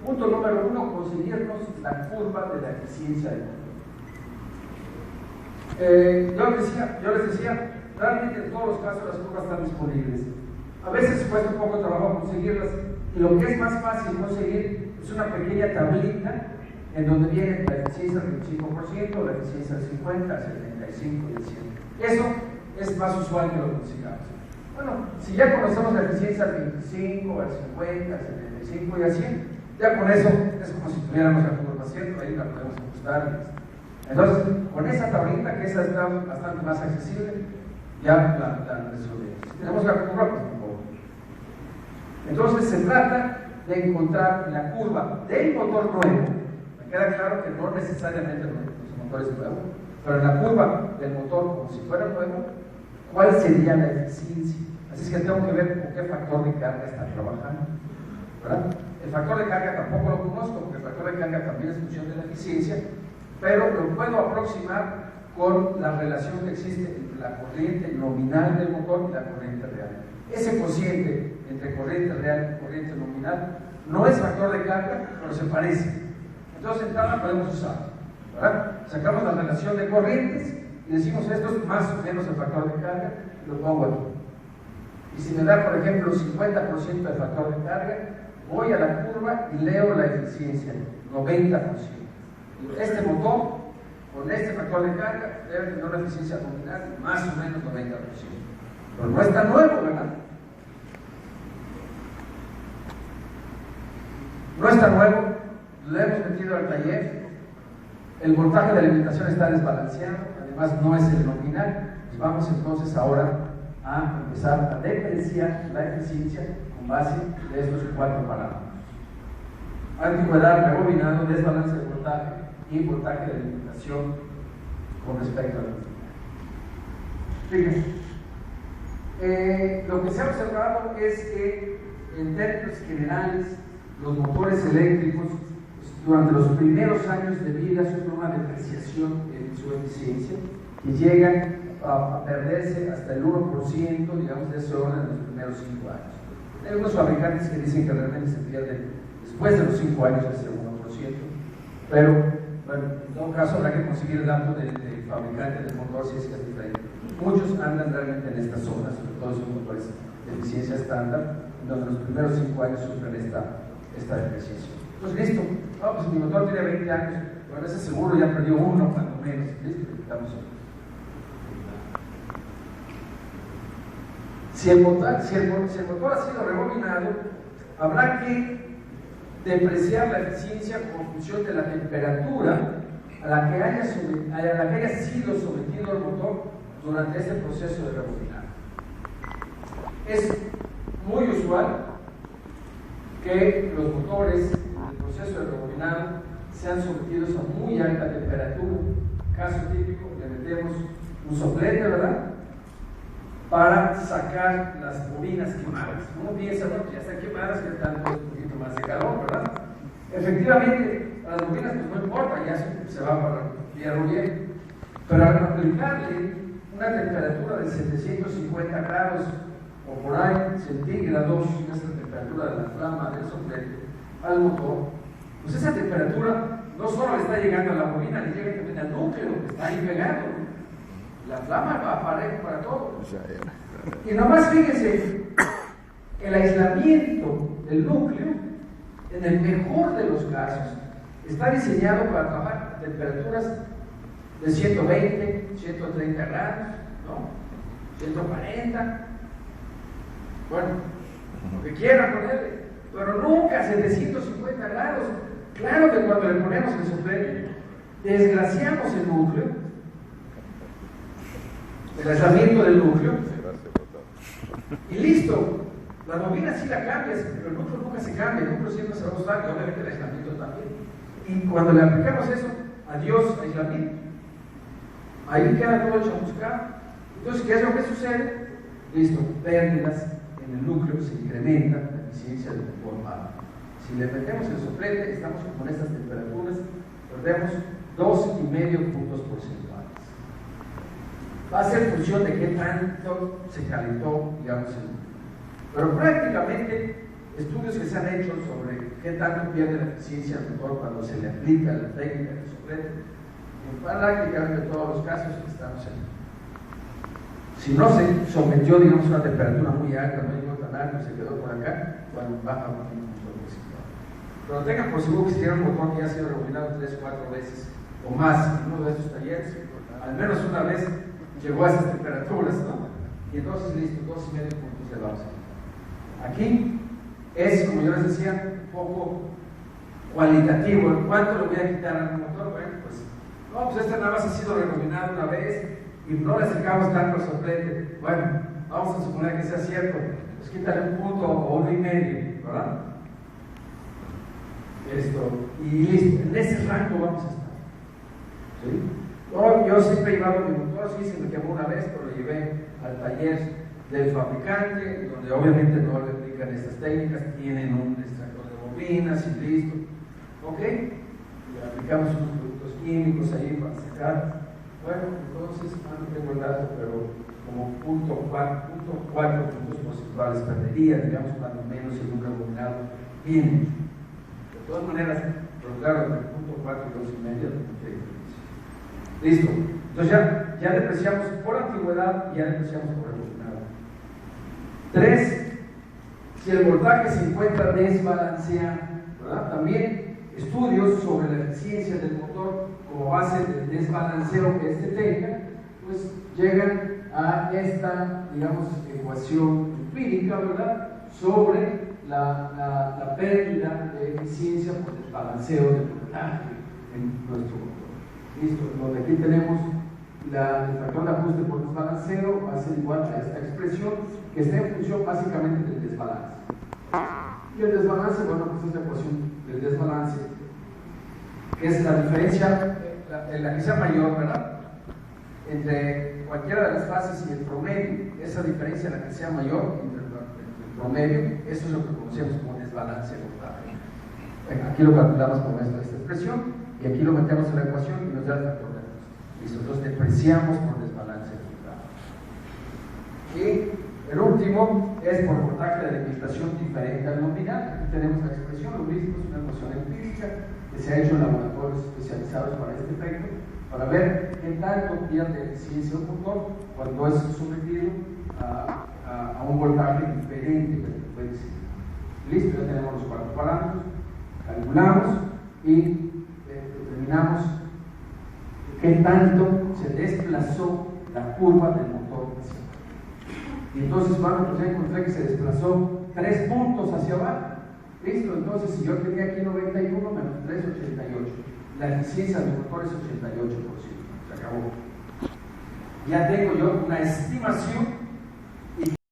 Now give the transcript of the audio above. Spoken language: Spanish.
Punto número 1, conseguirnos la curva de la eficiencia del motor. Yo les decía, realmente en todos los casos las curvas están disponibles. A veces cuesta un poco de trabajo conseguirlas, y lo que es más fácil conseguir es una pequeña tablita en donde viene la eficiencia del 25%, la eficiencia del 50%, el 75% y el 100%. Eso es más usual que lo consigamos. Bueno, si ya conocemos la eficiencia al 25, al 50, al 75 y al 100, ya con eso es como si tuviéramos la curva 100, ahí la podemos ajustar. Entonces, con esa tablita, que esa está bastante más accesible, ya la resolvemos. Si tenemos la curva, pues un poco. Entonces, se trata de encontrar la curva del motor nuevo. Me queda claro que no necesariamente los motores nuevos, pero en la curva del motor como si fuera nuevo, ¿cuál sería la eficiencia? Así es que tengo que ver con qué factor de carga está trabajando, ¿verdad? El factor de carga tampoco lo conozco, porque el factor de carga también es función de la eficiencia, pero lo puedo aproximar con la relación que existe entre la corriente nominal del motor y la corriente real. Ese cociente entre corriente real y corriente nominal no es factor de carga, pero se parece. Entonces, en entrada podemos usarlo, ¿verdad? Sacamos la relación de corrientes y decimos esto es más o menos el factor de carga, y lo pongo aquí. Y si me da, por ejemplo, 50% de factor de carga, voy a la curva y leo la eficiencia, 90%. Este motor, con este factor de carga, debe tener una eficiencia nominal más o menos 90%. Pero no está nuevo, ¿verdad? No está nuevo, lo hemos metido al taller, el voltaje de alimentación está desbalanceado, además no es el nominal. Pues vamos entonces ahora a empezar a diferenciar la eficiencia con base de estos 4 parámetros: antigüedad, rebobinado, desbalance de voltaje y voltaje de alimentación con respecto al nominal. Fíjense, lo que se ha observado es que en términos generales los motores eléctricos durante los primeros años de vida sufren una depreciación en su eficiencia que llegan a perderse hasta el 1%, digamos, de ese orden en los primeros 5 años. Hay algunos fabricantes que dicen que realmente se pierde después de los 5 años ese 1%, pero bueno, en todo caso habrá que conseguir el dato del fabricante del motor si es que es diferente. Muchos andan realmente en estas zonas, sobre todo esos motores de eficiencia estándar, donde los primeros 5 años sufren esta depreciación. Pues listo, pues mi motor tiene 20 años, bueno, ese seguro ya perdió 1 cuando menos, listo, quitamos uno. Si el motor ha sido rebobinado, habrá que depreciar la eficiencia con función de la temperatura a la que haya sido sometido el motor durante este proceso de rebobinado. Es muy usual que los motores en el proceso de rebobinado sean sometidos a muy alta temperatura. Caso típico, le metemos un soplete, ¿verdad?, para sacar las bobinas quemadas. Uno piensa, bueno, ya están quemadas, que están un poquito más de calor, ¿verdad? Efectivamente, a las bobinas pues no importa, ya se va para hierro viejo. Pero al aplicarle una temperatura de 750 grados o por ahí centígrados, esa temperatura de la flama del soplete al motor, pues esa temperatura no solo le está llegando a la bobina, le llega también al núcleo que está ahí pegado. La flama va parejo para todo. Y nomás fíjense, el aislamiento del núcleo, en el mejor de los casos, está diseñado para trabajar a temperaturas de 120, 130 grados, ¿no? 140. Bueno, lo que quieran ponerle, pero nunca 750 grados. Claro que cuando le ponemos el soplete, desgraciamos el núcleo, el aislamiento del núcleo, y listo. La bobina sí la cambias, pero el núcleo nunca se cambia, el núcleo siempre se va a usar, y obviamente el aislamiento también. Y cuando le aplicamos eso, adiós aislamiento. Ahí queda todo chamuscado. Entonces, ¿qué es lo que sucede? Listo, pérdidas en el núcleo, se incrementa la eficiencia del motor. Si le metemos el soplete, estamos con estas temperaturas, perdemos 2,5 puntos porcentuales. Va a ser función de qué tanto se calentó, digamos, el núcleo. Pero prácticamente estudios que se han hecho sobre qué tanto pierde la eficiencia del motor cuando se le aplica la técnica de soplete, en prácticamente todos los casos estamos en. Si no se sometió, digamos, a una temperatura muy alta, no llegó tan alto y se quedó por acá, bueno, baja un motor de reciclado. Pero tengan por seguro que si tiene un motor que ya ha sido rebobinado 3 o 4 veces o más en uno de estos talleres, al menos una vez llegó a esas temperaturas, ¿no? Y entonces listo, 2,5 puntos de base. Aquí es, como yo les decía, un poco cualitativo. ¿Cuánto le voy a quitar al motor? Bueno, pues, no, pues este nada más ha sido rebobinado una vez y no le sacamos tanto soplete. Bueno, vamos a suponer que sea cierto, pues quítale un punto o 1,5, ¿verdad? Y listo, en ese rango vamos a estar. ¿Sí? Yo siempre he llevado mi motor, sí, se me quemó una vez, pero lo llevé al taller del fabricante, donde obviamente no le aplican estas técnicas, tienen un extractor de bobinas y listo. ¿Ok? Le aplicamos unos productos químicos ahí para sacar. Bueno, entonces, no tengo el dato, pero como 0.4 puntos porcentuales perdería, digamos, cuando menos en un rebobinado bien hecho. De todas maneras, pero claro, entre 0.4 y 2,5 no tiene diferencia. Listo. Entonces ya depreciamos por antigüedad y ya depreciamos por rebobinado. 3. Si el voltaje se encuentra desbalanceado, ¿verdad? También estudios sobre la eficiencia del motor como base del desbalanceo que este tenga, pues llegan a esta, digamos, ecuación empírica, ¿verdad?, sobre la pérdida de eficiencia por desbalanceo del voltaje en nuestro motor. Listo, donde aquí tenemos el factor de ajuste por desbalanceo va a ser igual a esta expresión que está en función básicamente del desbalance. Y el desbalance, bueno, pues es la ecuación del desbalance, que es la diferencia en la que sea mayor, ¿verdad?, entre cualquiera de las fases y el promedio. Esa diferencia en la que sea mayor entre el promedio, eso es lo que conocemos como desbalance voltaje. Bueno, aquí lo calculamos con esta expresión y aquí lo metemos en la ecuación y nos da el factor de ajuste. Listo, entonces depreciamos por desbalance voltaje. Y el último es por voltaje de limitación diferente al nominal. Aquí tenemos la expresión, lo mismo, es una ecuación empírica que se ha hecho en laboratorios especializados para este efecto, para ver qué tanto pierde eficiencia un motor cuando es sometido a un voltaje diferente del que puede ser. Listo, ya tenemos los 4 parámetros, calculamos y determinamos qué tanto se desplazó la curva del motor hacia abajo. Y entonces, bueno, pues ya encontré que se desplazó 3 puntos hacia abajo. Listo, entonces si yo tenía aquí 91 menos 3, 88. La eficiencia del motor es 88%. Se acabó. Ya tengo yo una estimación